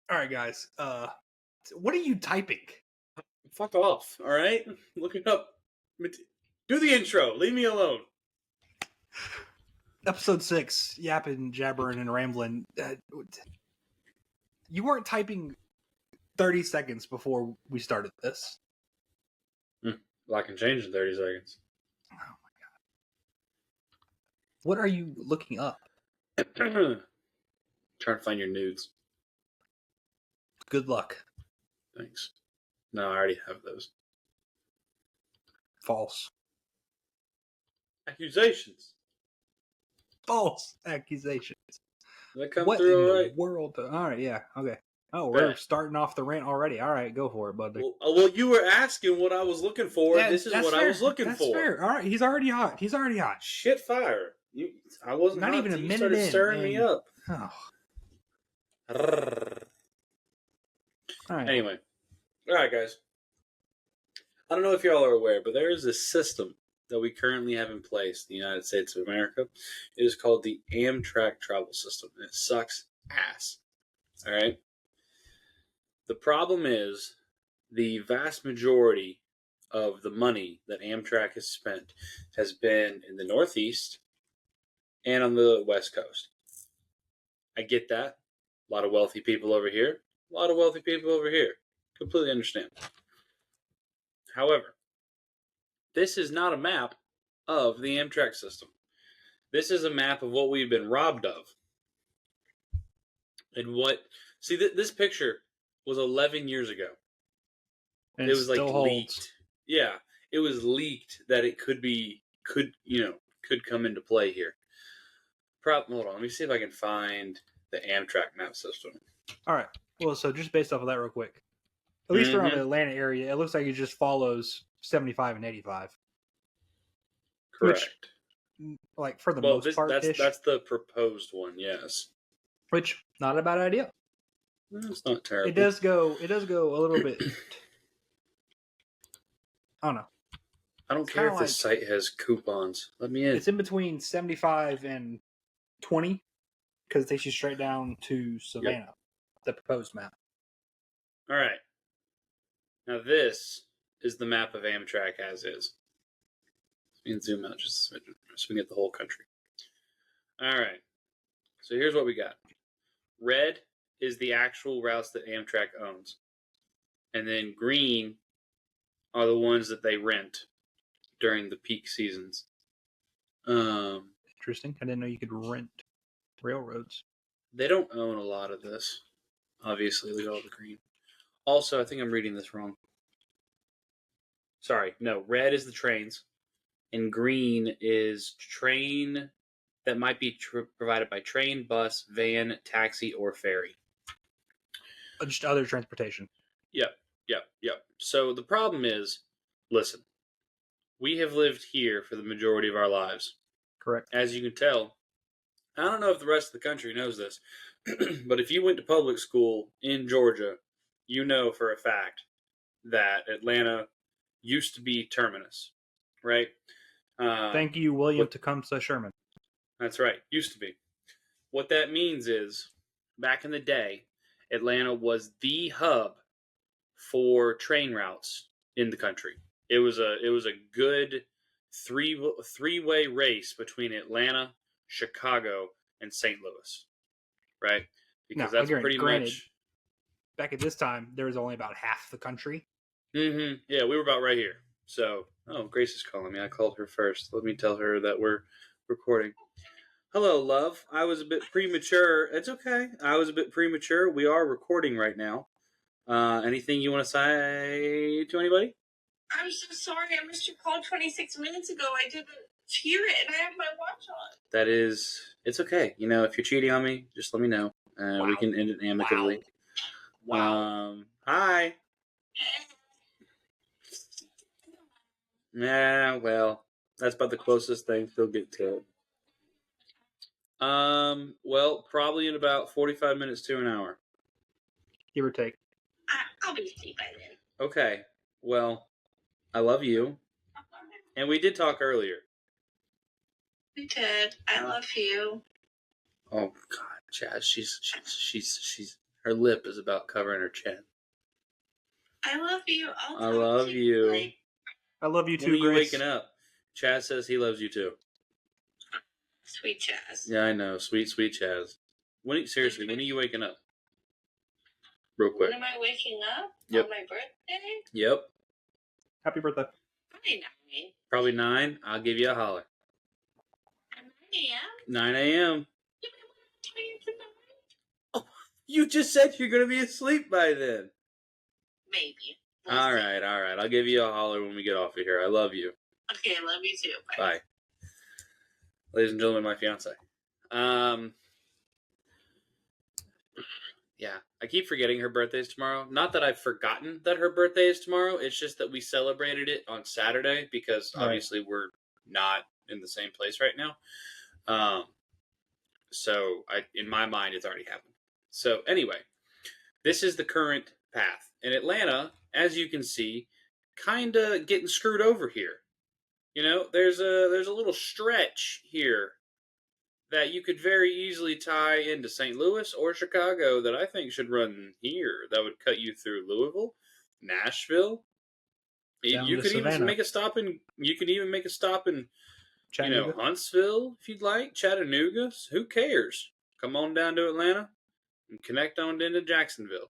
All right, guys. What are you typing? Fuck off, all right? Look it up. Do the intro. Leave me alone. Episode 6, Yappin, Jabberin, and Ramblin. You weren't typing 30 seconds before we started this. Well, I can change in 30 seconds. Oh my god. What are you looking up? Trying to find your nudes. Good luck. Thanks. No, I already have those. False. Accusations. False accusations. Did that come What through in all the right? world? All right, yeah, okay. Oh, we're Bet. starting off the rant already. All right, go for it, buddy. Well, you were asking what I was looking for. Yeah, This is that's what fair. I was looking That's for. fair. All right, he's already hot. He's already hot. Shit fire. I wasn't Not hot even a till you minute started in, stirring me and- up. Oh, all right. Anyway. All right, guys. I don't know if y'all are aware, but there is a system that we currently have in place in the United States of America. It is called the Amtrak travel system, and it sucks ass. All right? The problem is the vast majority of the money that Amtrak has spent has been in the Northeast and on the West Coast. I get that. A lot of wealthy people over here. A lot of wealthy people over here. Completely understand. However, this is not a map of the Amtrak system. This is a map of what we've been robbed of. And what... See, this picture was 11 years ago. And It was like still holds. leaked. Yeah, it was leaked that it could come into play here. Hold on, let me see if I can find the Amtrak map system. All right. Well, so just based off of that, real quick, at least around the Atlanta area, it looks like it just follows 75 and 85. Correct. Which, like for the most part, that's the proposed one. Yes. Which not a bad idea. It's not terrible. It does go a little bit. I don't know. I don't care if this site has coupons. Let me in. It's in between 75 and 20 because it takes you straight down to Savannah, the proposed map. All right. Now this is the map of Amtrak as is. We can zoom out just so we can get the whole country. All right. So here's what we got. Red is the actual routes that Amtrak owns. And then green are the ones that they rent during the peak seasons. Interesting. I didn't know you could rent railroads. They don't own a lot of this. Obviously, look at all the green. Also, I think I'm reading this wrong. Sorry. No, red is the trains. And green is train that might be provided by train, bus, van, taxi, or ferry. Just other transportation. Yep. So the problem is, listen, we have lived here for the majority of our lives. Correct. As you can tell, I don't know if the rest of the country knows this, but if you went to public school in Georgia, you know for a fact that Atlanta used to be terminus, right? Thank you, William Tecumseh Sherman. That's right, used to be. What that means is, back in the day, Atlanta was the hub for train routes in the country. It was a good three-way race between Atlanta, Chicago, and St. Louis, right? Because that's pretty much. Back at this time, there was only about half the country. Mm-hmm. Yeah, we were about right here. So, Grace is calling me. I called her first. Let me tell her that we're recording. Hello, love. I was a bit premature. It's okay. I was a bit premature. We are recording right now. Anything you want to say to anybody? I'm so sorry. I missed your call 26 minutes ago. I didn't hear it, and I have my watch on. It's okay. If you're cheating on me, just let me know. Wow. We can end it amicably. Wow. Hi. Yeah, well, that's about the closest thing they'll get to it. Well, probably in about 45 minutes to an hour. Give or take. I'll be asleep by then. Okay. Well, I love you. And we did talk earlier. We did. I love you. Oh God, Chad, she's Her lip is about covering her chin. I love you. I love you. I love you too, When are you Grace. waking up? Chaz says he loves you too. Sweet Chaz. Yeah, I know. Sweet, sweet Chaz. Seriously, when are you waking up? Real quick. When am I waking up? Yep. On my birthday? Yep. Happy birthday. Probably 9. Probably 9. I'll give you a holler. 9 a.m.? 9 a.m. Oh, you just said you're going to be asleep by then. Maybe. All right. I'll give you a holler when we get off of here. I love you. Okay, I love you too. Bye. Ladies and gentlemen, my fiance. Yeah, I keep forgetting her birthday's tomorrow. Not that I've forgotten that her birthday is tomorrow. It's just that we celebrated it on Saturday because obviously we're not in the same place right now. So in my mind, it's already happened. So anyway, this is the current path. In Atlanta, as you can see, kind of getting screwed over here. You know, there's a little stretch here that you could very easily tie into St. Louis or Chicago that I think should run here. That would cut you through Louisville, Nashville. You could even make a stop in. You could even make a stop in, Huntsville if you'd like. Chattanooga. Who cares? Come on down to Atlanta and connect on into Jacksonville.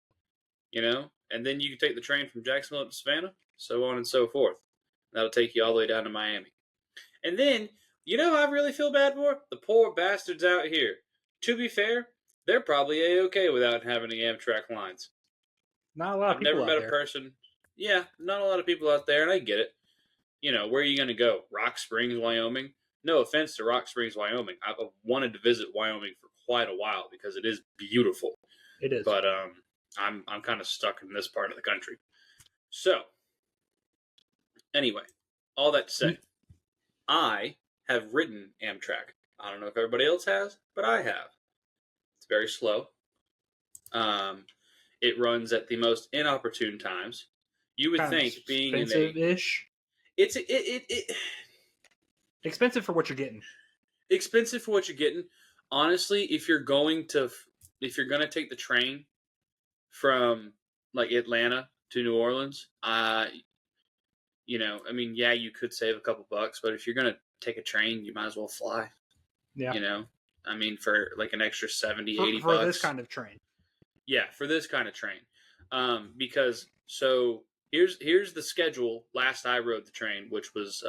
And then you can take the train from Jacksonville up to Savannah, so on and so forth. That'll take you all the way down to Miami. And then, who I really feel bad for? The poor bastards out here. To be fair, they're probably A-okay without having the Amtrak lines. Not a lot of people out there. I've never met a person. Yeah, not a lot of people out there, and I get it. Where are you going to go? Rock Springs, Wyoming? No offense to Rock Springs, Wyoming. I've wanted to visit Wyoming for quite a while because it is beautiful. It is. But I'm kind of stuck in this part of the country. So, anyway, all that to say, I have ridden Amtrak. I don't know if everybody else has, but I have. It's very slow. It runs at the most inopportune times. You would think being expensive-ish. It's expensive for what you're getting. Expensive for what you're getting. Honestly, if you're going to take the train from like Atlanta to New Orleans, you could save a couple bucks, but if you're going to take a train, you might as well fly. Yeah. For like an extra 70, 80 bucks. For this kind of train. Yeah, for this kind of train. Because here's the schedule last I rode the train, which was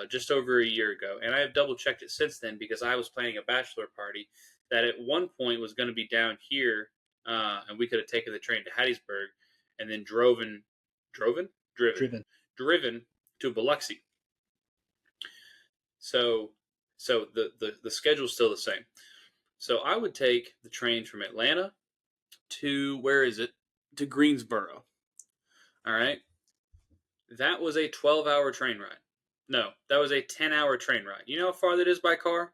just over a year ago. And I have double checked it since then because I was planning a bachelor party that at one point was going to be down here. And we could have taken the train to Hattiesburg and then driven to Biloxi. So the schedule's still the same. So I would take the train from Atlanta to, to Greensboro. All right. That was a 12-hour train ride. No, that was a 10-hour train ride. You know how far that is by car?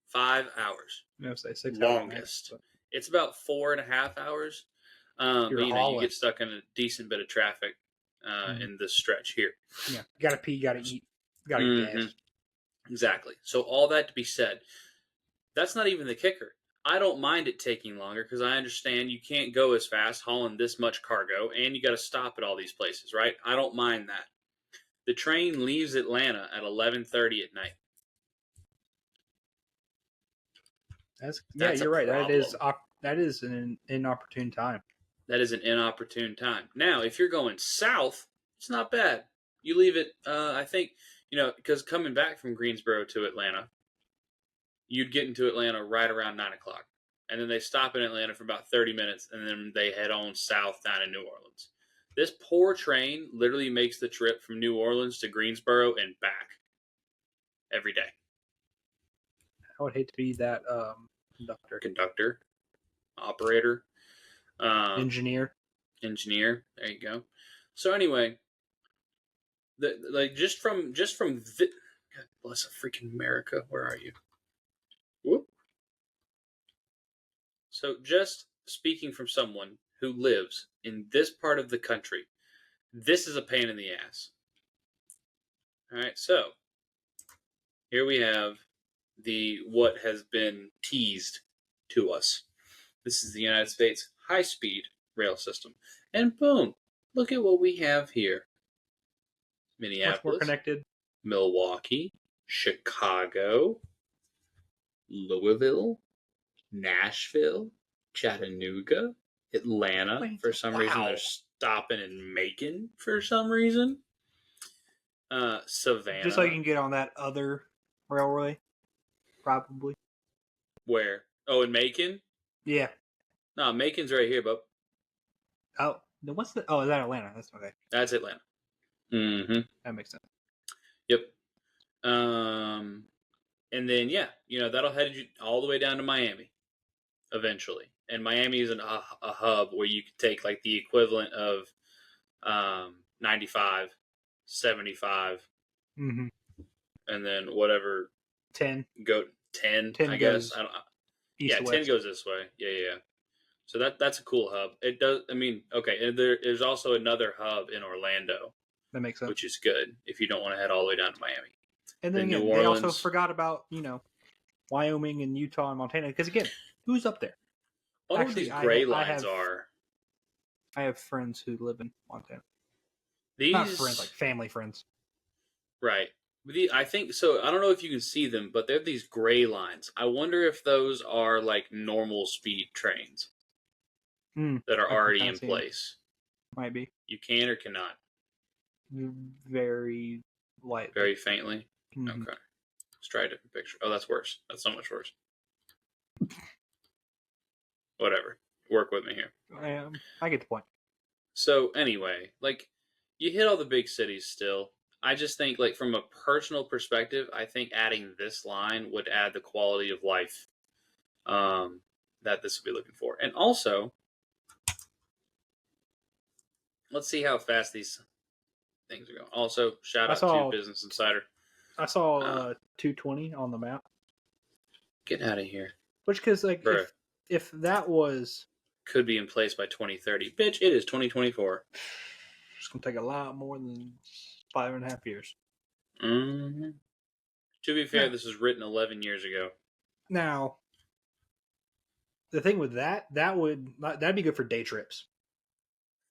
5 hours. I would say 6 longest. Hours. It's about 4.5 hours. But you get stuck in a decent bit of traffic in this stretch here. Yeah, you gotta pee, you gotta eat, you gotta get gas. Exactly. So all that to be said, that's not even the kicker. I don't mind it taking longer because I understand you can't go as fast hauling this much cargo, and you got to stop at all these places, right? I don't mind that. The train leaves Atlanta at 11:30 at night. That's you're right. That is an inopportune time. That is an inopportune time. Now, if you're going south, it's not bad. You leave it, I think, because coming back from Greensboro to Atlanta, you'd get into Atlanta right around 9 o'clock. And then they stop in Atlanta for about 30 minutes, and then they head on south down to New Orleans. This poor train literally makes the trip from New Orleans to Greensboro and back every day. I would hate to be that Conductor. Operator. Engineer. There you go. So anyway, just from God bless freaking America. Where are you? Whoop. So just speaking from someone who lives in this part of the country, this is a pain in the ass. All right, so here we have what has been teased to us. This is the United States high-speed rail system. And boom, look at what we have here. Minneapolis. Much more connected. Milwaukee, Chicago, Louisville, Nashville, Chattanooga, Atlanta. For some reason, they're stopping in Macon for some reason. Savannah. Just so you can get on that other railway, probably. Where? Oh, in Macon? Yeah. No, Macon's right here, bub. Oh, then what's the? Oh, is that Atlanta? That's okay. That's Atlanta. Mm-hmm. That makes sense. Yep. And then that'll head you all the way down to Miami, eventually. And Miami is a hub where you could take like the equivalent of 95, 75, and then whatever 10. Go 10, I guess. I don't. Yeah, 10 goes this way. Yeah. So that's a cool hub. It does. I mean, okay. And there's also another hub in Orlando. That makes sense. Which is good if you don't want to head all the way down to Miami. And then again, they also forgot about Wyoming and Utah and Montana because again, who's up there? I wonder what these gray lines are. I have friends who live in Montana. Not friends, like family friends. Right. I think so. I don't know if you can see them, but they're these gray lines. I wonder if those are like normal speed trains that are already in place. Might be. You can or cannot. Very light. Very faintly. Okay. Let's try a different picture. Oh, that's worse. That's so much worse. Whatever. Work with me here. I get the point. So anyway, like you hit all the big cities still. I just think, like, from a personal perspective, I think adding this line would add the quality of life that this would be looking for. And also, let's see how fast these things are going. Also, shout out to Business Insider. I saw 220 on the map. Get out of here. Which, because, like, if that was... Could be in place by 2030. Bitch, it is 2024. It's going to take a lot more than 5.5 years. Mm-hmm. To be fair, this was written 11 years ago. Now, the thing with that'd be good for day trips.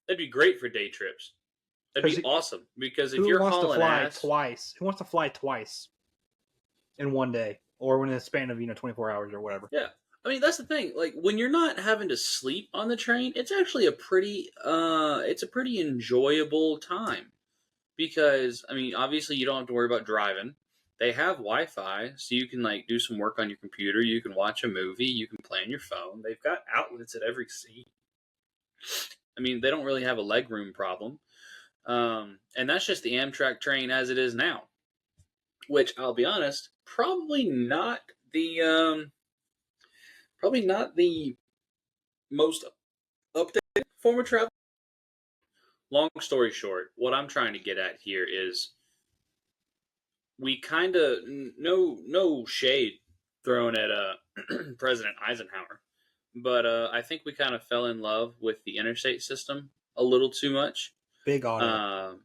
That'd be great for day trips. That'd be awesome because if you're hauling ass, who wants to fly twice in one day or in a span of 24 hours or whatever? Yeah, I mean that's the thing. Like when you're not having to sleep on the train, it's actually a pretty enjoyable time. Because, I mean, obviously you don't have to worry about driving. They have Wi-Fi, so you can, like, do some work on your computer. You can watch a movie. You can play on your phone. They've got outlets at every seat. I mean, they don't really have a legroom problem. And that's just the Amtrak train as it is now. Which, I'll be honest, probably not the most updated form of travel. Long story short, what I'm trying to get at here is we kind of, no shade thrown at President Eisenhower, but I think we kind of fell in love with the interstate system a little too much. Big Otto.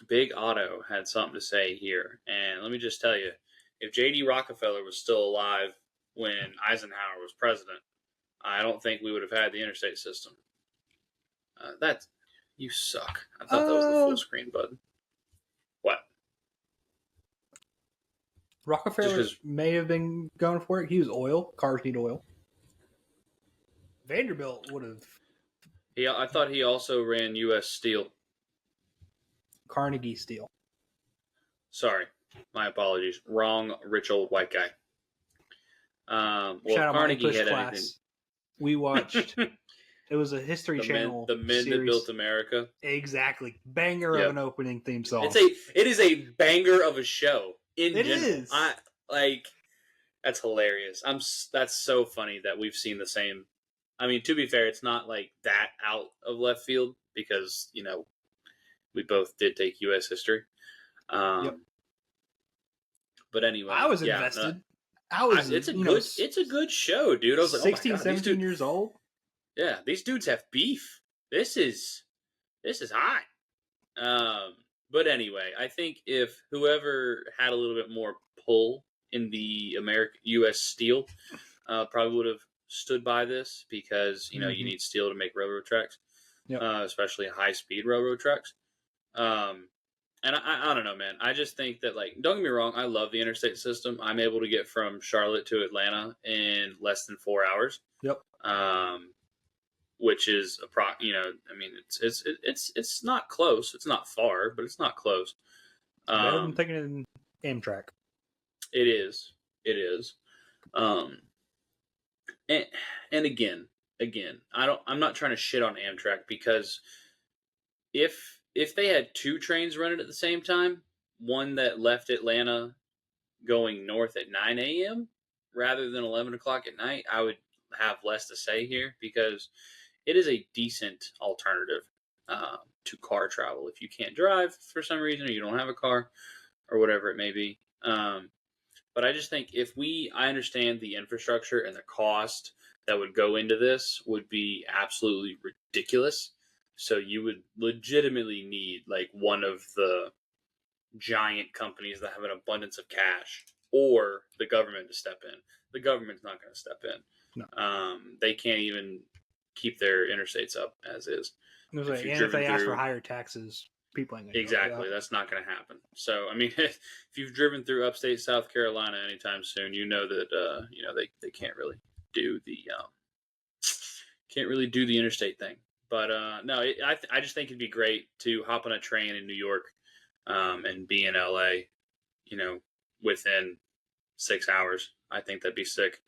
Big Otto had something to say here. And let me just tell you, if J.D. Rockefeller was still alive when Eisenhower was president, I don't think we would have had the interstate system. You suck. I thought that was the full screen button. What? Rockefeller may have been going for it. He was oil. Cars need oil. Vanderbilt would have. Yeah, I thought he also ran U.S. Steel. Carnegie Steel. Sorry. My apologies. Wrong rich old white guy. Shout out Carnegie my English had class. anything. We watched... It was a History Channel The Men That Built America. Exactly. Banger of an opening theme song. It is a banger of a show. It is. That's hilarious. That's so funny that we've seen the same. I mean, to be fair, it's not like that out of left field because, we both did take U.S. history. But anyway. I was invested. It's a good show, dude. I was like, 16, 17 years old. Yeah, these dudes have beef. This is hot. But anyway, I think if whoever had a little bit more pull in the U.S. Steel, probably would have stood by this because you need steel to make railroad tracks, especially high-speed railroad tracks. And I don't know, man. I just think that, like, don't get me wrong, I love the interstate system. I'm able to get from Charlotte to Atlanta in less than 4 hours. Yep. Which is it's not close. It's not far, but it's not close. Better than taking it in Amtrak. It is. It is. And again, I'm not trying to shit on Amtrak because if they had two trains running at the same time, one that left Atlanta going north at 9 a.m. rather than 11 o'clock at night, I would have less to say here because it is a decent alternative to car travel if you can't drive for some reason or you don't have a car or whatever it may be. But I just think I understand the infrastructure and the cost that would go into this would be absolutely ridiculous. So you would legitimately need like one of the giant companies that have an abundance of cash or the government to step in. The government's not going to step in. No. They can't even keep their interstates up as is. If they ask for higher taxes, people ain't going to exactly. That's not going to happen. So, I mean, if you've driven through upstate South Carolina anytime soon, you know that they can't really do the interstate thing. But no, I just think it'd be great to hop on a train in New York and be in LA, within 6 hours. I think that'd be sick,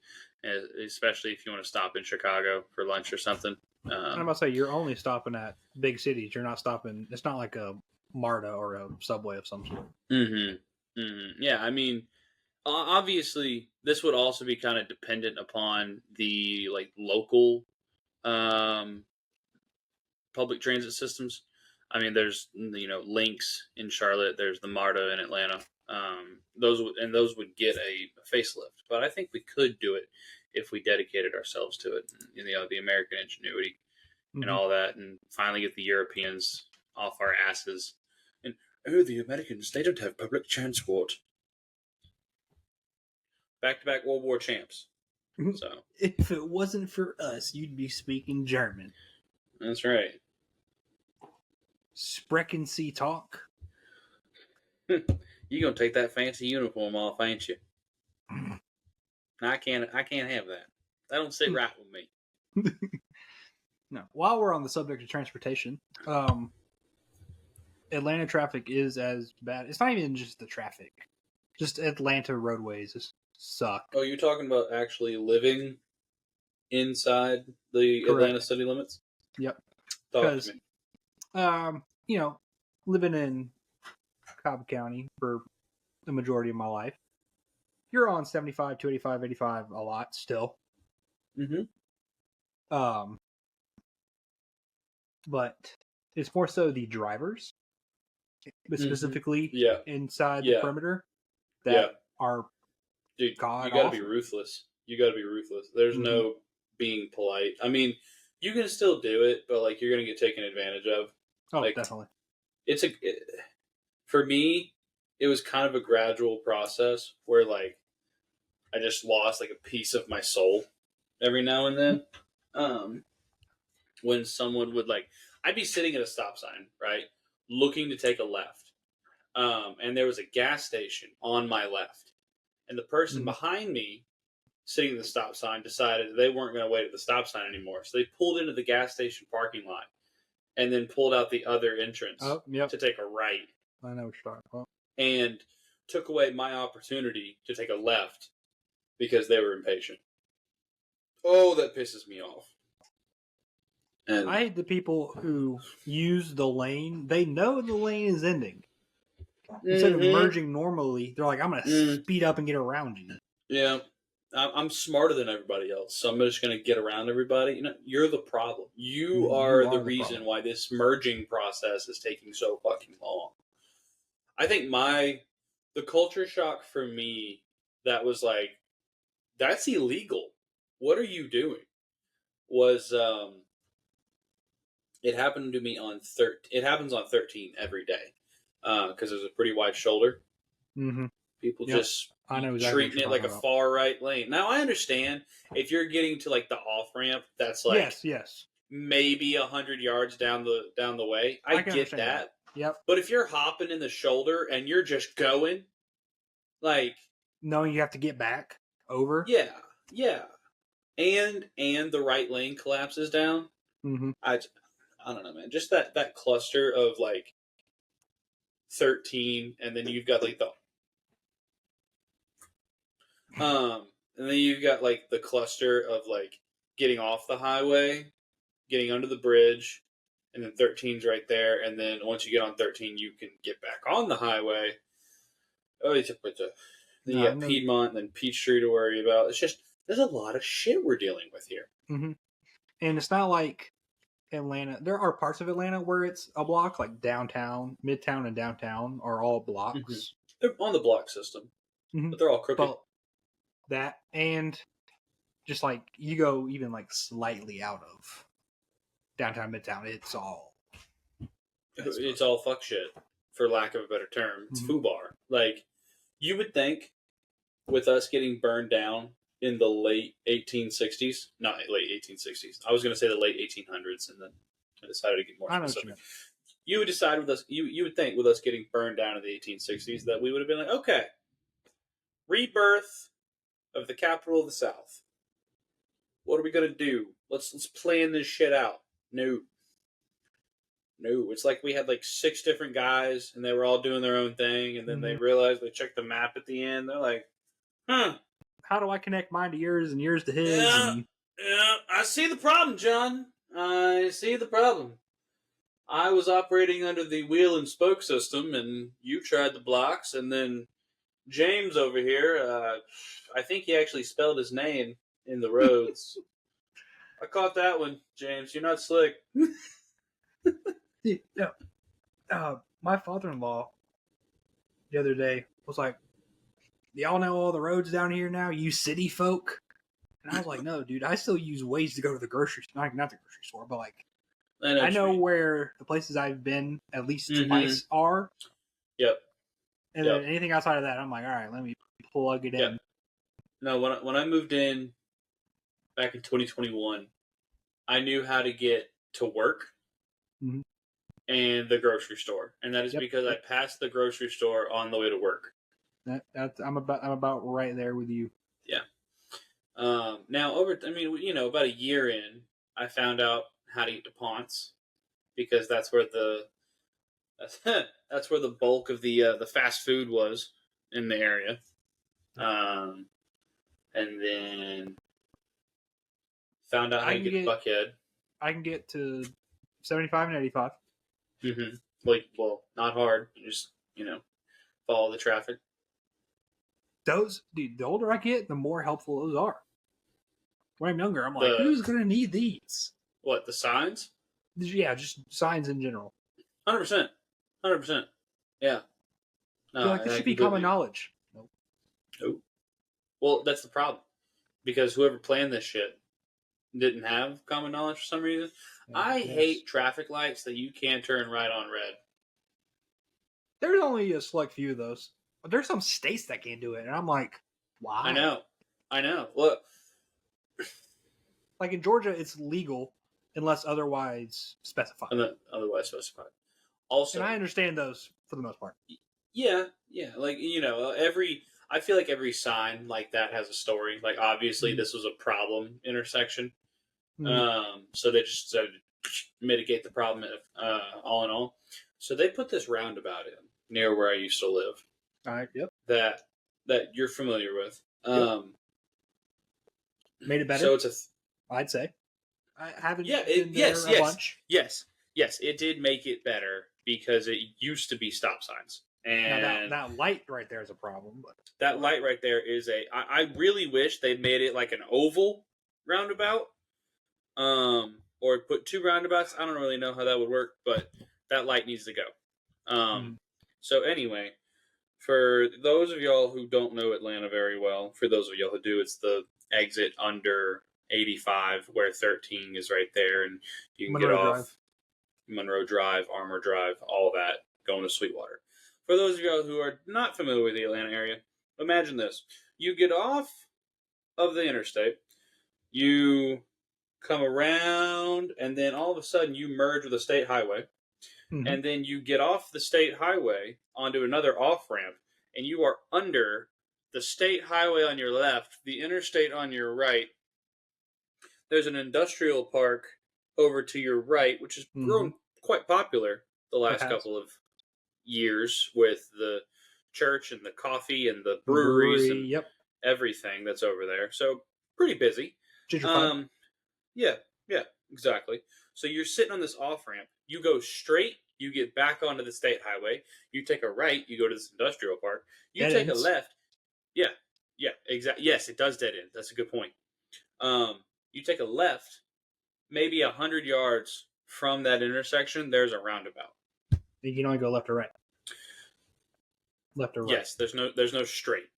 especially if you want to stop in Chicago for lunch or something. I'm about to say, you're only stopping at big cities. You're not stopping. It's not like a MARTA or a subway of some sort. Yeah, I mean, obviously, this would also be kind of dependent upon the local public transit systems. I mean, there's Lynx in Charlotte. There's the MARTA in Atlanta. Those would get a facelift, but I think we could do it if we dedicated ourselves to it. The American ingenuity and all that, and finally get the Europeans off our asses. And the Americans, they don't have public transport. Back-to-back World War champs. So if it wasn't for us, you'd be speaking German. That's right. Sprechen Sie talk. You gonna take that fancy uniform off, ain't you? I can't have that. That don't sit right with me. No. While we're on the subject of transportation, Atlanta traffic is as bad. It's not even just the traffic. Just Atlanta roadways suck. Oh, you're talking about actually living inside the Correct. Atlanta city limits? Yep. Talk to me. Living in Cobb County for the majority of my life, you're on 75, 285, 85 a lot still. But it's more so the drivers, but specifically inside the perimeter, that are Dude, god you gotta awful. be ruthless. There's no being polite. I mean, you can still do it, but you're gonna get taken advantage of. Oh, definitely. For me, it was kind of a gradual process where I just lost a piece of my soul every now and then. When someone would I'd be sitting at a stop sign, right, looking to take a left, and there was a gas station on my left, and the person behind me sitting at the stop sign decided they weren't going to wait at the stop sign anymore, so they pulled into the gas station parking lot and then pulled out the other entrance to take a right. I know what you're talking about. And took away my opportunity to take a left because they were impatient. Oh, that pisses me off. And I hate the people who use the lane. They know the lane is ending. Instead of merging normally, they're like, I'm going to speed up and get around you. Yeah. I'm smarter than everybody else, so I'm just going to get around everybody. You're the problem. You are the reason why this merging process is taking so fucking long. I think the culture shock for me that was that's illegal. What are you doing? Was it happened to me on 13. It happens on 13 every day because there's a pretty wide shoulder. People just I know treating it like a far right lane. Now I understand if you're getting to like the off ramp, that's like yes, maybe 100 yards down the way. I get that. Yep. But if you're hopping in the shoulder and you're just going, like knowing you have to get back over. Yeah, and the right lane collapses down. Mm-hmm. I don't know, man. Just that cluster of like 13, and then you've got like and then you've got like the cluster of like getting off the highway, getting under the bridge, and then 13's right there, and then once you get on 13, you can get back on the highway. Oh, then you got Piedmont and then Peachtree to worry about. It's just there's a lot of shit we're dealing with here. Mm-hmm. And it's not like Atlanta. There are parts of Atlanta where it's a block, like downtown, midtown, and downtown are all blocks. Mm-hmm. They're on the block system, but they're all crooked. But that and just like you go even like slightly out of downtown, midtown, it's all fuck shit, for lack of a better term. It's foobar. Like you would think, with us getting burned down in the late 1860s, not late 1860s. I was going to say the late 1800s, and then I decided to get more specific. You would decide with us. You would think with us getting burned down in the 1860s that we would have been like, okay, rebirth of the capital of the South. What are we gonna do? Let's plan this shit out. No. It's like we had like 6 different guys, and they were all doing their own thing, and then they realized they checked the map at the end. They're like, how do I connect mine to yours and yours to his? Yeah, I see the problem, John. I see the problem. I was operating under the wheel and spoke system, and you tried the blocks, and then James over here, I think he actually spelled his name in the roads. I caught that one, James. You're not slick. My father-in-law the other day was like, y'all know all the roads down here now, you city folk? And I was like, no, dude, I still use Waze to go to the grocery store. Not the grocery store, but like, I know where the places I've been at least twice are. Yep. And then anything outside of that, I'm like, all right, let me plug it in. No, when I moved in back in 2021, I knew how to get to work and the grocery store, and that is because I passed the grocery store on the way to work. I'm about right there with you. Yeah. Now about a year in, I found out how to get to Ponce, because that's where the bulk of the fast food was in the area. And then found out how to get to Buckhead. I can get to 75 and 85. Not hard. You just, follow the traffic. Those, dude, the older I get, the more helpful those are. When I'm younger, I'm like, who's going to need these? What, the signs? Yeah, just signs in general. 100%. 100%. Yeah. No, this should be common knowledge. Nope. Well, that's the problem. Because whoever planned this shit didn't have common knowledge for some reason. I hate traffic lights that you can't turn right on red. There's only a select few of those. But there's some states that can't do it. And I'm like, why? I know. Look. Like in Georgia, it's legal unless otherwise specified. Otherwise specified. Also, and I understand those for the most part. Yeah. Like, I feel like every sign like that has a story. Like, obviously, this was a problem intersection. So they just decided to mitigate the problem all in all. So they put this roundabout in near where I used to live. All right, yep. That you're familiar with. Made it better? So it's I'd say. I haven't been there a bunch. Yes, it did make it better because it used to be stop signs. And that light right there is a problem. But that light right there is I really wish they made it like an oval roundabout. Or put 2 roundabouts. I don't really know how that would work, but that light needs to go. So anyway, for those of y'all who don't know Atlanta very well, for those of y'all who do, it's the exit under 85 where 13 is right there, and you can get off Monroe Drive, Armour Drive, all that, going to Sweetwater. For those of y'all who are not familiar with the Atlanta area, imagine this. You get off of the interstate, you come around, and then all of a sudden you merge with a state highway, and then you get off the state highway onto another off-ramp, and you are under the state highway on your left, the interstate on your right. There's an industrial park over to your right, which has grown quite popular the last couple of years with the church and the coffee and the breweries and everything that's over there. So pretty busy. Yeah, exactly. So you're sitting on this off ramp. You go straight, you get back onto the state highway. You take a right, you go to this industrial park. You take a left. Yeah, exactly. Yes, it does dead end. That's a good point. You take a left, maybe 100 yards from that intersection, there's a roundabout. You can only go left or right. Left or right. Yes, there's no straight.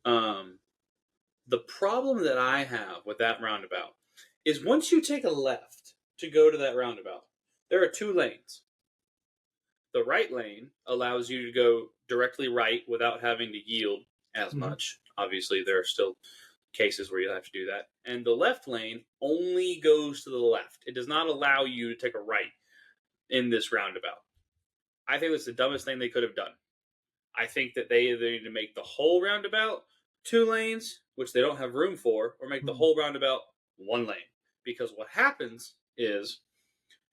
The problem that I have with that roundabout is once you take a left to go to that roundabout, there are 2 lanes. The right lane allows you to go directly right without having to yield as much. Obviously, there are still cases where you have to do that. And the left lane only goes to the left. It does not allow you to take a right in this roundabout. I think that's the dumbest thing they could have done. I think that they either need to make the whole roundabout 2 lanes, which they don't have room for, or make the whole roundabout 1 lane. Because what happens is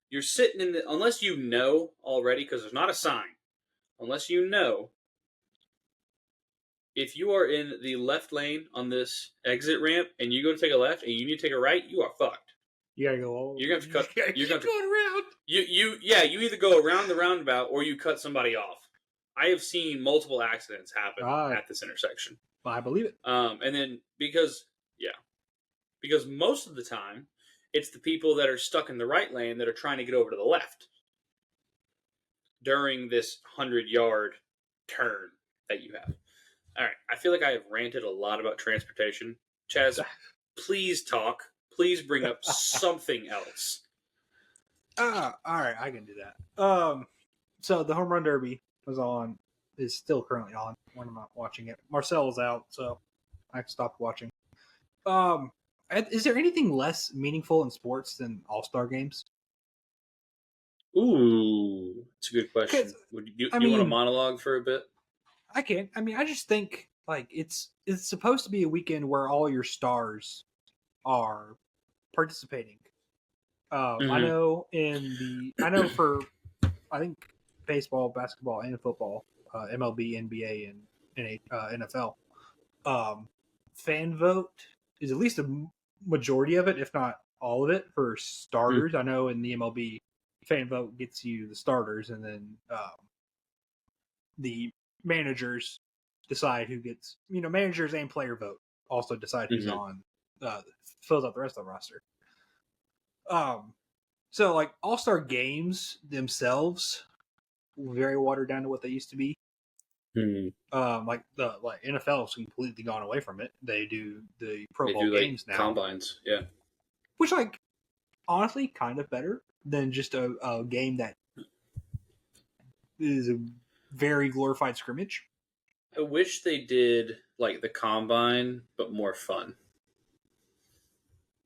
you're sitting in the, unless you know already, because there's not a sign, unless you know, if you are in the left lane on this exit ramp and you go to take a left and you need to take a right, you are fucked. You gotta go all. You're gonna have to cut. You're gonna going around. You either go around the roundabout or you cut somebody off. I have seen multiple accidents happen at this intersection. I believe it. And then because most of the time it's the people that are stuck in the right lane that are trying to get over to the left during this 100-yard turn that you have. All right, I feel like I have ranted a lot about transportation. Chaz, please talk. Please bring up something else. All right, I can do that. So the home run derby is still currently on when I'm not watching it. Marcel's out, so I stopped watching. Is there anything less meaningful in sports than all-star games? Ooh, that's a good question. Would you want a monologue for a bit? I can. I just think like it's supposed to be a weekend where all your stars are participating. I know for I think baseball, basketball, and football, MLB, NBA, and NFL, fan vote is at least a majority of it, if not all of it, for starters. I know in the MLB, fan vote gets you the starters, and then the managers decide who gets. Managers and player vote also decide who's on, fills out the rest of the roster. So like all-star games themselves, very watered down to what they used to be. Like NFL has completely gone away from it. They do the Pro Bowl games now, combines, yeah, which honestly kind of better than just a game that is a very glorified scrimmage. I wish they did like the combine, but more fun.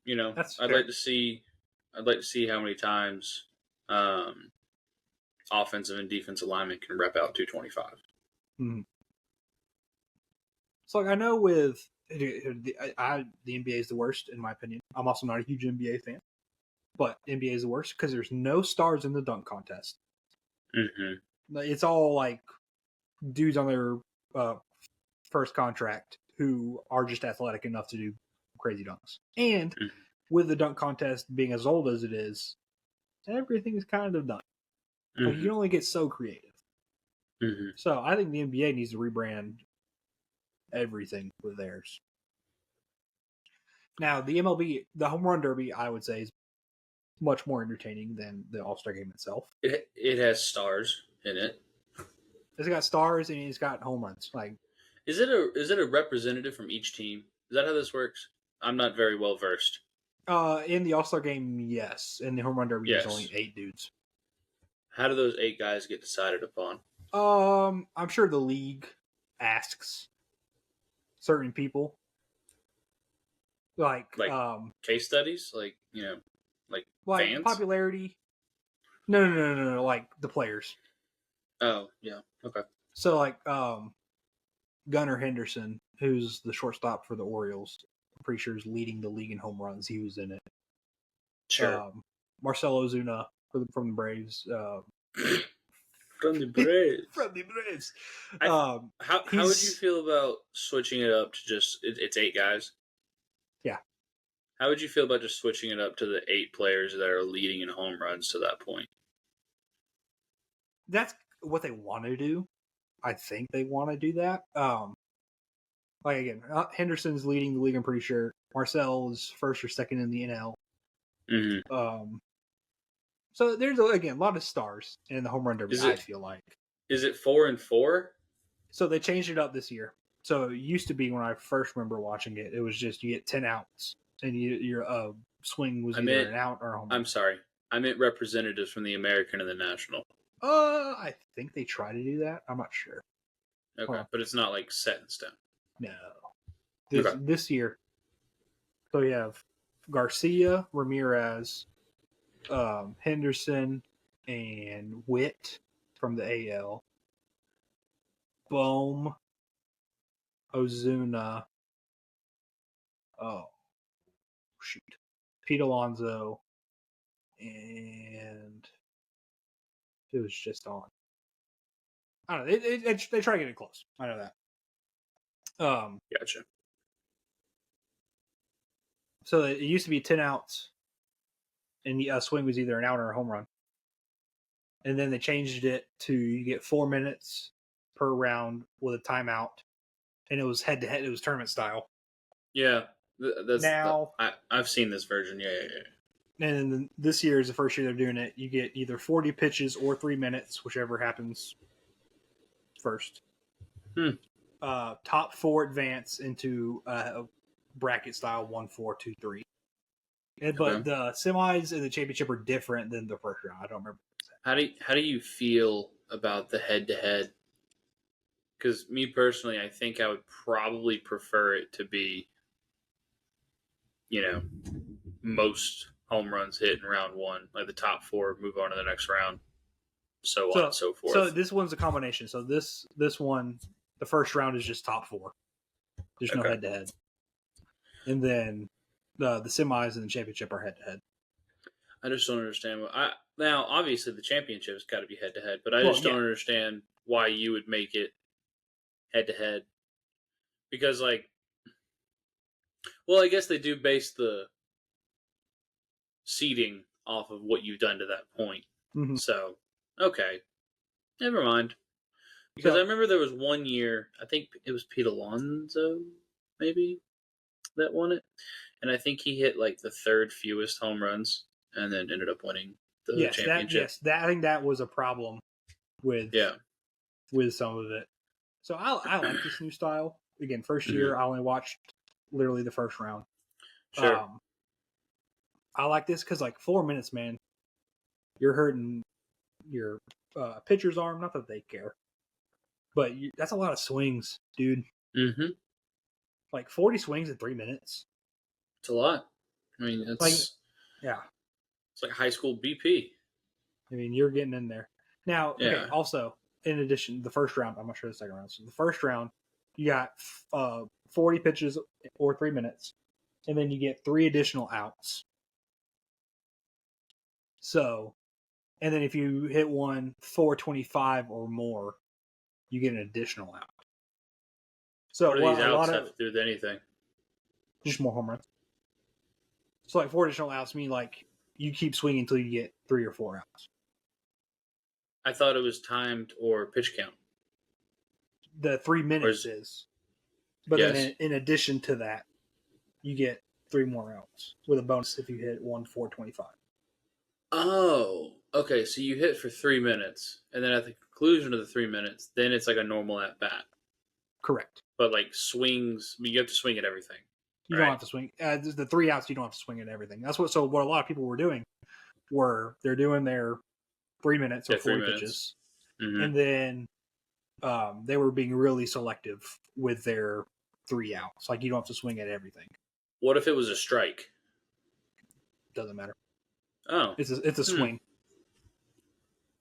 I'd like to see how many times offensive and defensive linemen can rep out 225. So I know with the NBA is the worst in my opinion. I'm also not a huge NBA fan, but NBA is the worst because there's no stars in the dunk contest. It's all like dudes on their first contract who are just athletic enough to do crazy dunks. And with the dunk contest being as old as it is, everything is kind of done. Like, you can only get so creative. So I think the NBA needs to rebrand everything with theirs. Now, the MLB, the home run derby, I would say is much more entertaining than the All-Star game itself. It has stars in it. It's got stars and it's got home runs. Like, is it a representative from each team? Is that how this works? I'm not very well versed. In the All-Star game, yes. In the home run derby, there's only 8 dudes. How do those 8 guys get decided upon? I'm sure the league asks certain people, like case studies, like fans. popularity. No, like the players. Oh yeah, okay. So like Gunnar Henderson, who's the shortstop for the Orioles, I'm pretty sure is leading the league in home runs. He was in it. Sure. Marcell Ozuna from the Braves. From the Braves. From the Braves. How would you feel about switching it up to just it's 8 guys? Yeah. How would you feel about just switching it up to the 8 players that are leading in home runs to that point? That's what they want to do. I think they want to do that. Like again, Henderson's leading the league. I'm pretty sure Marcell is first or second in the NL. Mm-hmm. So there's again a lot of stars in the home run derby. I feel like. Is it 4 and 4? So they changed it up this year. So it used to be when I first remember watching it, it was just you get 10 outs and your swing was either an out or a home run. I'm sorry, I meant representatives from the American and the National. I think they try to do that. I'm not sure. Okay, but it's not like set in stone. No. This year, so you have Garcia, Ramirez, Henderson, and Witt from the AL. Bohm, Ozuna. Oh, shoot. Pete Alonso, and it was just on. I don't know. They try to get it close. I know that. Gotcha. So it used to be 10 outs, and the swing was either an out or a home run. And then they changed it to you get 4 minutes per round with a timeout, and it was head to head. It was tournament style. Yeah, I've seen this version. Yeah. And then this year is the first year they're doing it. You get either 40 pitches or 3 minutes, whichever happens first. Top 4 advance into bracket style 1, 4, 2, 3. But the semis and the championship are different than the first round. I don't remember. How do you feel about the head to head? Because me personally, I think I would probably prefer it to be, most home runs hit in round 1, like the top 4 move on to the next round, so on and so forth. So this one's a combination. So this one, the first round is just top 4. There's no head to head, and then the semis and the championship are head to head. I just don't understand now. Obviously, the championship's got to be head to head, but I just don't understand why you would make it head to head. Because, I guess they do base the seeding off of what you've done to that point. Mm-hmm. So, okay, never mind. Because I remember there was one year, I think it was Pete Alonso, maybe, that won it, and I think he hit the 3rd fewest home runs, and then ended up winning the championship. I think that was a problem with some of it. So I like this new style. Again, first year I only watched literally the first round. Sure. I like this because 4 minutes, man, you're hurting your pitcher's arm. Not that they care, but that's a lot of swings, dude. Mm-hmm. 40 swings in 3 minutes. It's a lot. I mean, it's it's like high school BP. I mean, you're getting in there now. Okay. Also, in addition, the first round, I'm not sure the second round. So the first round, you got 40 pitches or 3 minutes, and then you get 3 additional outs. So, and then if you hit one 425 or more, you get an additional out. So what do these outs have to do with anything? Just more home runs. So 4 additional outs mean you keep swinging until you get 3 or 4 outs. I thought it was timed or pitch count. The 3 minutes is. But then in addition to that, you get 3 more outs with a bonus if you hit 425. Oh, okay. So you hit for 3 minutes, and then at the conclusion of the 3 minutes, then it's like a normal at bat. Correct. But swings, you have to swing at everything. You don't have to swing. The 3 outs, you don't have to swing at everything. That's what. So what a lot of people were doing they're doing their 3 minutes or 4 pitches, and then they were being really selective with their 3 outs. Like, you don't have to swing at everything. What if it was a strike? Doesn't matter. Oh. It's a swing.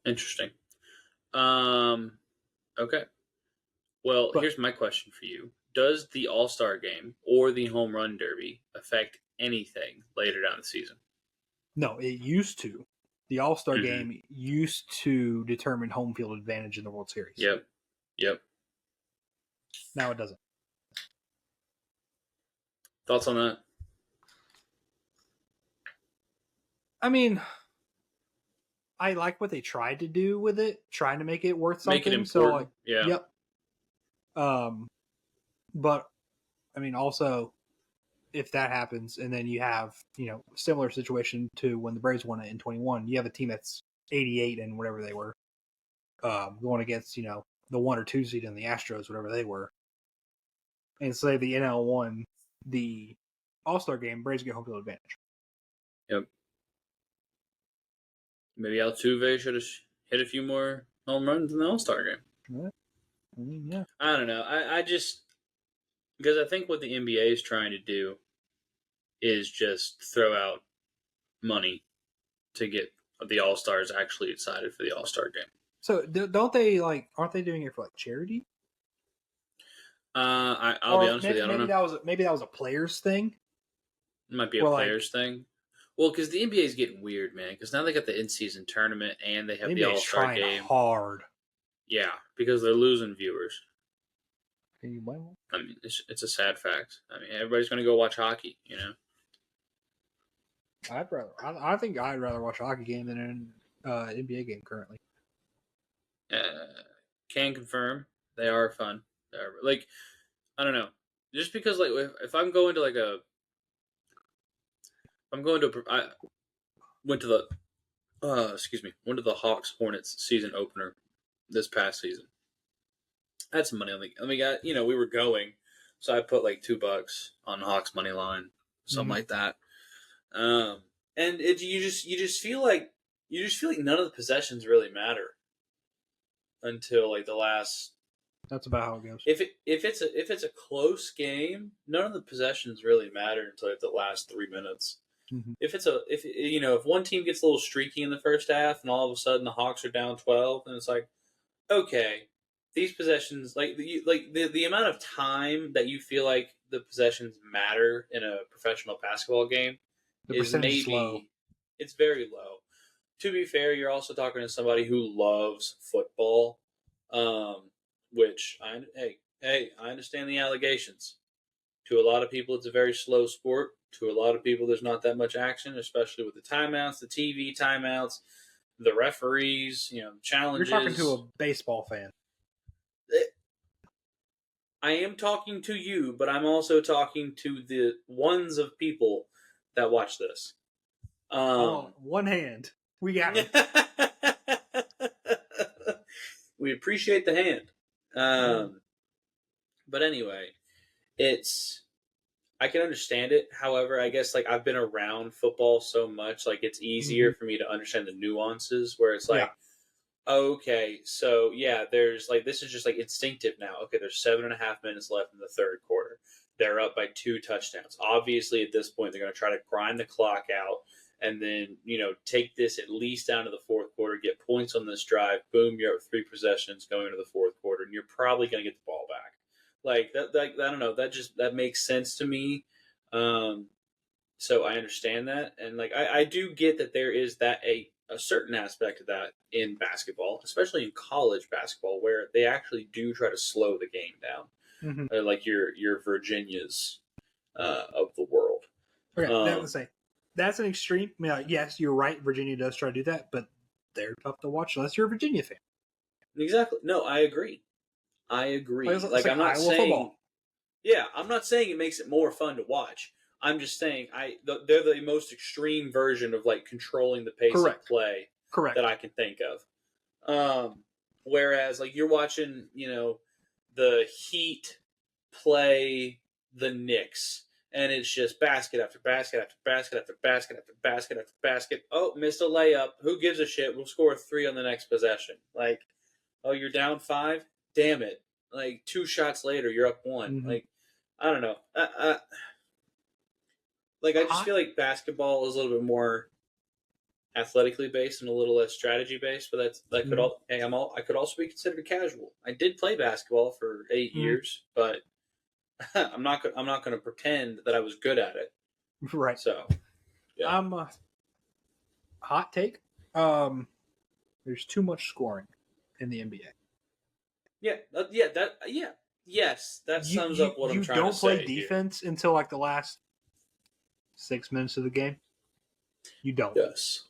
Interesting. Okay. Well, here's my question for you. Does the All-Star Game or the Home Run Derby affect anything later down the season? No, it used to. The All-Star Game used to determine home field advantage in the World Series. Yep. Now it doesn't. Thoughts on that? I mean, I like what they tried to do with it, trying to make it worth something. Make it important. So, like, yeah. Yep. But I mean, also, if that happens, and then you have, similar situation to when the Braves won it in 21, you have a team that's 88 and whatever they were, going against, the 1 or 2 seed in the Astros, whatever they were. And say the NL won the All-Star Game, Braves get home field advantage. Yep. Maybe Altuve should have hit a few more home runs in the All-Star Game. Yeah. I mean, yeah. I don't know. I just... Because I think what the NBA is trying to do is just throw out money to get the All-Stars actually excited for the All-Star Game. So, don't they, aren't they doing it for, charity? I'll be honest with you, I don't know. Maybe that was a players thing. It might be a players thing. Well, because the NBA is getting weird, man. Because now they got the in-season tournament and they have the All-Star Game. Hard. Yeah, because they're losing viewers. Well, I mean, it's a sad fact. I mean, everybody's going to go watch hockey, I think I'd rather watch a hockey game than an NBA game currently. Can confirm they are fun. They're, I don't know. Just because, if I'm going to I went to the Hawks Hornets season opener this past season. I had some money on we were going, so I put $2 on Hawks money line, something like that. And you just feel like none of the possessions really matter until the last. That's about how it goes. If it's a close game, none of the possessions really matter until the last 3 minutes. Mm-hmm. If one team gets a little streaky in the first half and all of a sudden the Hawks are down 12, and it's okay, these possessions the amount of time that you feel like the possessions matter in a professional basketball game is maybe low. It's very low. To be fair, you're also talking to somebody who loves football. Which I understand the allegations. To a lot of people, it's a very slow sport. To a lot of people, there's not that much action, especially with the timeouts, the TV timeouts, the referees, challenges. You're talking to a baseball fan. I am talking to you, but I'm also talking to the ones of people that watch this. One hand. We got it. We appreciate the hand. But anyway, I can understand it. However, I guess I've been around football so much, it's easier for me to understand the nuances where it's okay, so yeah, there's this is just instinctive now. Okay, there's 7.5 minutes left in the third quarter. They're up by 2 touchdowns. Obviously, at this point, they're going to try to grind the clock out and then, take this at least down to the fourth quarter, get points on this drive. Boom, you're up 3 possessions going into the fourth quarter, and you're probably going to get the ball back. I don't know. That makes sense to me. So I understand that, and I do get that there is a certain aspect of that in basketball, especially in college basketball, where they actually do try to slow the game down, your Virginias of the world. Okay, that's an extreme. I mean, yes, you're right. Virginia does try to do that, but they're tough to watch unless you're a Virginia fan. Exactly. No, I agree. It's I'm not Iowa saying. Football. Yeah, I'm not saying it makes it more fun to watch. I'm just saying they're the most extreme version of controlling the pace of play that I can think of. Whereas you're watching, the Heat play the Knicks, and it's just basket after basket after basket after basket after basket after basket. Oh, missed a layup. Who gives a shit? We'll score 3 on the next possession. Oh, you're down 5? Damn it. 2 shots later, you're up 1. Mm-hmm. I don't know. Like I just feel like basketball is a little bit more athletically based and a little less strategy based. But that could all. Hey, I could also be considered a casual. I did play basketball for 8 years, but I'm not going to pretend that I was good at it. Right. So, yeah. Hot take. There's too much scoring in the NBA. Yes, that sums up what I'm trying to say. You don't play defense until like the last 6 minutes of the game. You don't. Yes.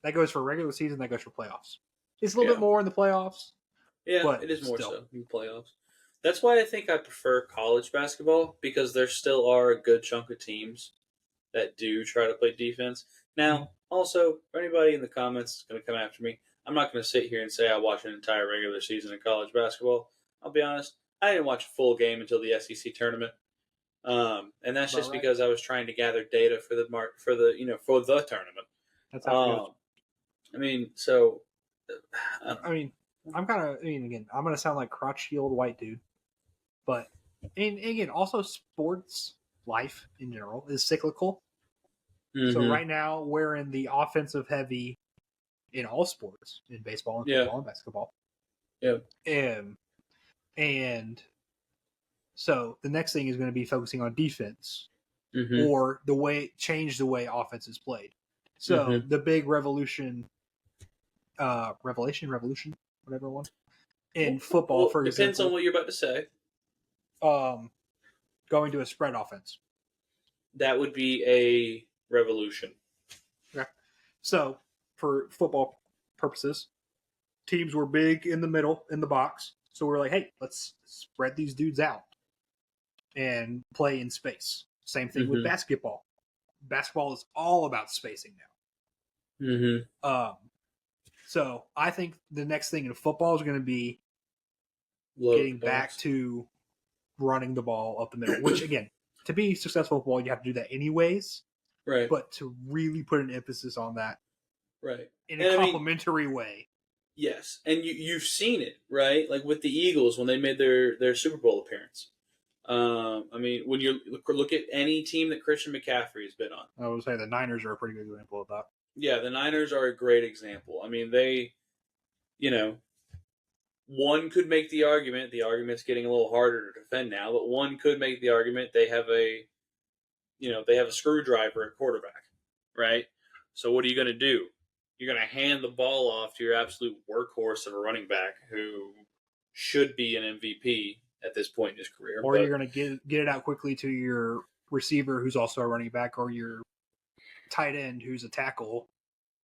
That goes for regular season. That goes for playoffs. It's a little bit more in the playoffs. Yeah, but it is more still. so in playoffs. That's why I think I prefer college basketball, because there still are a good chunk of teams that do try to play defense. Now, also, for anybody in the comments that's going to come after me, I'm not going to sit here and say I watched an entire regular season of college basketball. I'll be honest, I didn't watch a full game until the SEC tournament, and that's just because I was trying to gather data for the tournament. That's how it goes. I mean, so I'm going to sound like crotchety old white dude, but and again, also sports life in general is cyclical. Mm-hmm. So right now we're in the offensive heavy in all sports, in baseball and football and basketball. Yeah. And so the next thing is going to be focusing on defense or change the way offense is played. So the big revolution, whatever one, in football, for example. Depends on what you're about to say. Going to a spread offense. That would be a revolution. Okay. So, for football purposes, teams were big in the middle, in the box. So we're like, hey, let's spread these dudes out and play in space. Same thing with basketball. Basketball is all about spacing now. So I think the next thing in football is going to be getting back to running the ball up the middle, which again, to be successful in football, you have to do that anyways. Right. But to really put an emphasis on that, right, in a complimentary way. Yes, and you've seen it, right? Like with the Eagles when they made their Super Bowl appearance. When you look at any team that Christian McCaffrey has been on, I would say the Niners are a pretty good example of that. Yeah, the Niners are a great example. I mean, they, one could make the argument. The argument's getting a little harder to defend now, but one could make the argument they have a screwdriver at quarterback, right? So what are you going to do? You're going to hand the ball off to your absolute workhorse of a running back who should be an MVP at this point in his career. Or you're going to get it out quickly to your receiver who's also a running back, or your tight end who's a tackle.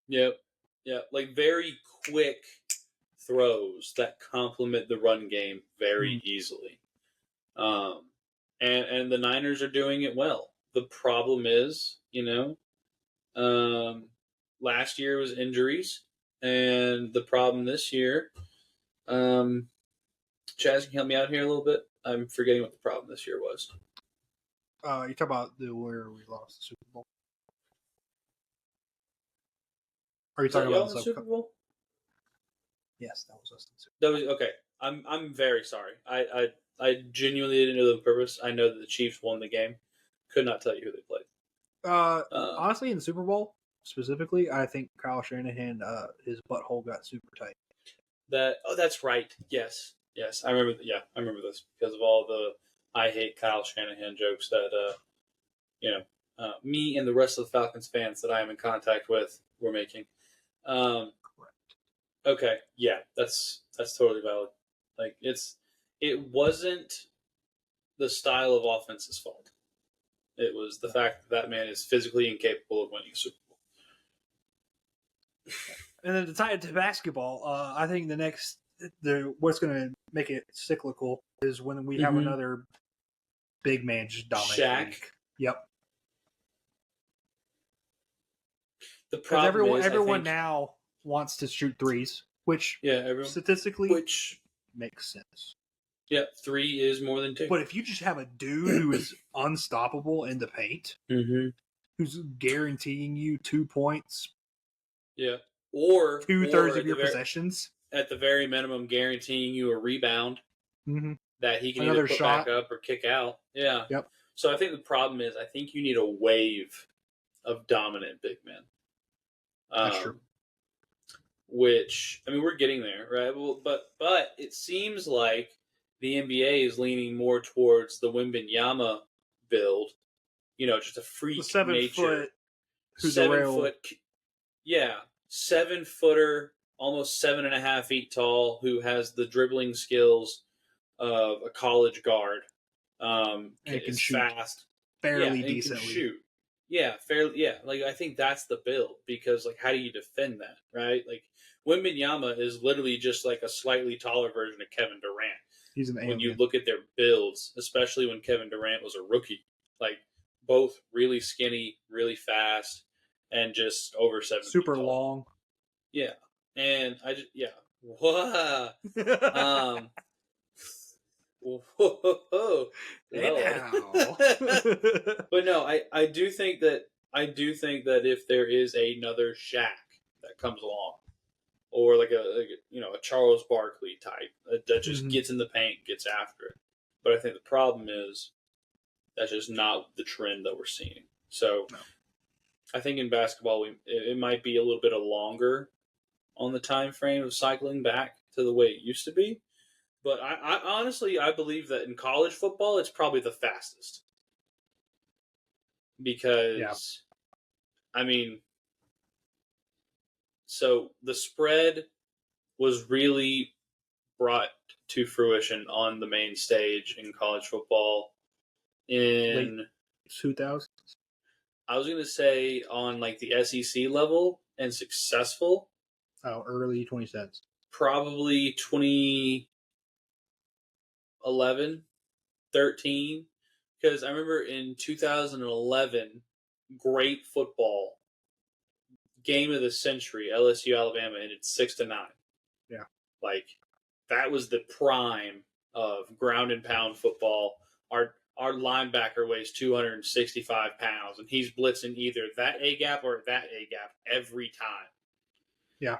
Yep. Yeah, like very quick throws that complement the run game very easily. And the Niners are doing it well. The problem is, last year was injuries, and the problem this year, Chaz, can you help me out here a little bit? I'm forgetting what the problem this year was. You talk about where we lost the Super Bowl. Are you talking about the Super Bowl? Yes, that was us. That was okay. I'm very sorry. I genuinely didn't know the purpose. I know that the Chiefs won the game. Could not tell you who they played. Honestly, in the Super Bowl specifically, I think Kyle Shanahan, his butthole got super tight. That's right. Yes. I remember. Yeah, I remember this because of all the "I hate Kyle Shanahan" jokes that me and the rest of the Falcons fans that I am in contact with were making. Correct. Okay. Yeah, that's totally valid. Like it wasn't the style of offense's fault. It was the fact that man is physically incapable of winning a Super Bowl. And then to tie it to basketball, I think what's going to make it cyclical is when we have another big man just dominate. Shaq. Yep. The problem is everyone now wants to shoot threes, which statistically makes sense. Yeah, 3 is more than 2. But if you just have a dude who is unstoppable in the paint, who's guaranteeing you 2 points, or 2/3 of your possessions, at the very minimum, guaranteeing you a rebound, that he can Another either put shot. back up or kick out. Yeah. Yep. So I think the problem is I think you need a wave of dominant big men. That's true. Which, I mean, we're getting there, right? Well, but it seems like the NBA is leaning more towards the Wembanyama build. Just a freak The 7 nature. foot. Who's 7 a foot. Yeah. 7-footer, almost 7.5 feet tall, who has the dribbling skills of a college guard. And can is shoot fast. fairly and decently. Can shoot. Yeah, fairly. Yeah, like I think that's the build because like how do you defend that, right? Like Wembanyama is literally just like a slightly taller version of Kevin Durant. He's an alien. When you look at their builds, especially when Kevin Durant was a rookie, like both really skinny, really fast, and just over 7 super feet tall. long. Yeah, and I just Whoa. Whoa. But no, I do think that if there is another Shaq that comes along, or like a Charles Barkley type that just gets in the paint, gets after it. But I think the problem is that's just not the trend that we're seeing. So I think in basketball it might be a little bit longer on the time frame of cycling back to the way it used to be. But I honestly believe that in college football it's probably the fastest. Because I mean, so the spread was really brought to fruition on the main stage in college football in late 2000s. I was going to say on like the SEC level and successful. Oh, early 2010s. Probably 2011, 13. Because I remember in 2011, great football, game of the century, LSU Alabama ended 6-9. Yeah. Like that was the prime of ground and pound football. Our linebacker weighs 265 pounds, and he's blitzing either that A gap or that A gap every time. Yeah.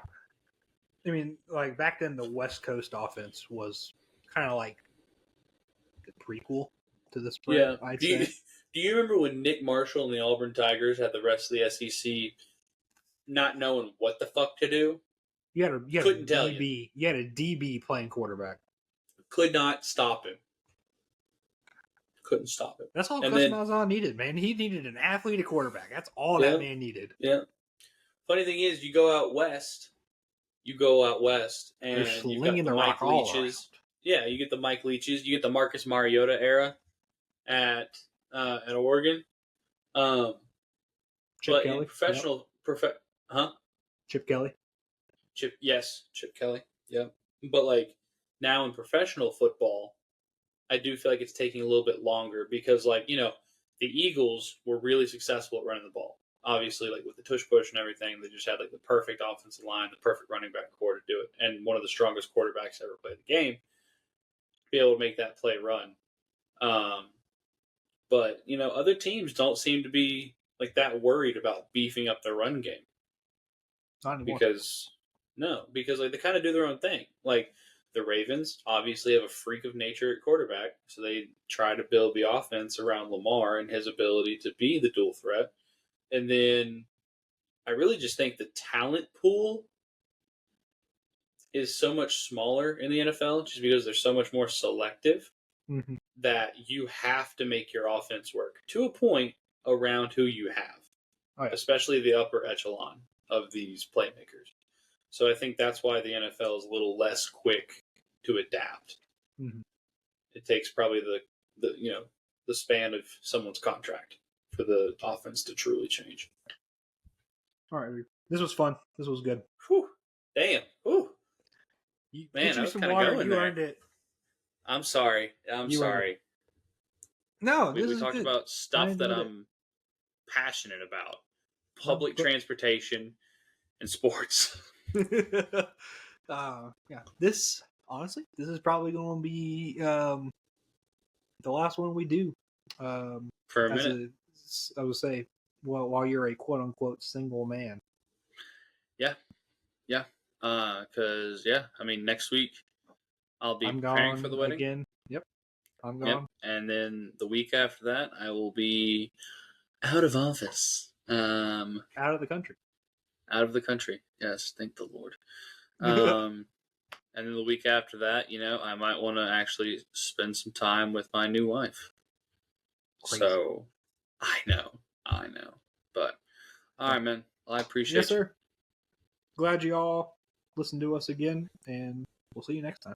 I mean, like back then, the West Coast offense was kind of like the prequel to the spread. Yeah. I'd say. say. Do you remember when Nick Marshall and the Auburn Tigers had the rest of the SEC not knowing what the fuck to do? You had a DB. You had a DB playing quarterback. Could not stop him. Couldn't stop him. That's all Gus Malzahn needed, man. He needed an athlete, a quarterback. That's all that man needed. Yeah. Funny thing is, you go out west, and you've got the Mike Leaches. Yeah, you get the Mike Leaches. You get the Marcus Mariota era at Oregon. Chip Kelly. Chip Kelly. Chip Kelly. Yeah. But like now in professional football, I do feel like it's taking a little bit longer because the Eagles were really successful at running the ball. Obviously, like with the tush push and everything, they just had like the perfect offensive line, the perfect running back core to do it, and one of the strongest quarterbacks ever played the game. Be able to make that play run. But other teams don't seem to be like that worried about beefing up their run game. Not anymore. Because like they kind of do their own thing. Like the Ravens obviously have a freak of nature at quarterback, so they try to build the offense around Lamar and his ability to be the dual threat. And then I really just think the talent pool is so much smaller in the NFL just because they're so much more selective that you have to make your offense work to a point around who you have, especially the upper echelon of these playmakers. So I think that's why the NFL is a little less quick to adapt. Mm-hmm. It takes probably the span of someone's contract for the offense to truly change. All right, this was fun. This was good. Whew. Damn. Whew. Man, I was some water. You earned it. I'm sorry. I'm sorry. No, we talked about stuff that I'm passionate about: public transportation and sports. Yeah. This is probably going to be the last one we do. For a minute. I would say, while you're a quote unquote single man. Yeah. Because I mean, next week I'll be preparing for the wedding again. Yep. I'm Yep. gone. And then the week after that, I will be out of office. Out of the country. Out of the country. Yes, thank the Lord. And then the week after that, I might want to actually spend some time with my new wife. Crazy. So, I know. But, all right, man. Well, I appreciate Yes, sir. Glad you all listened to us again, and we'll see you next time.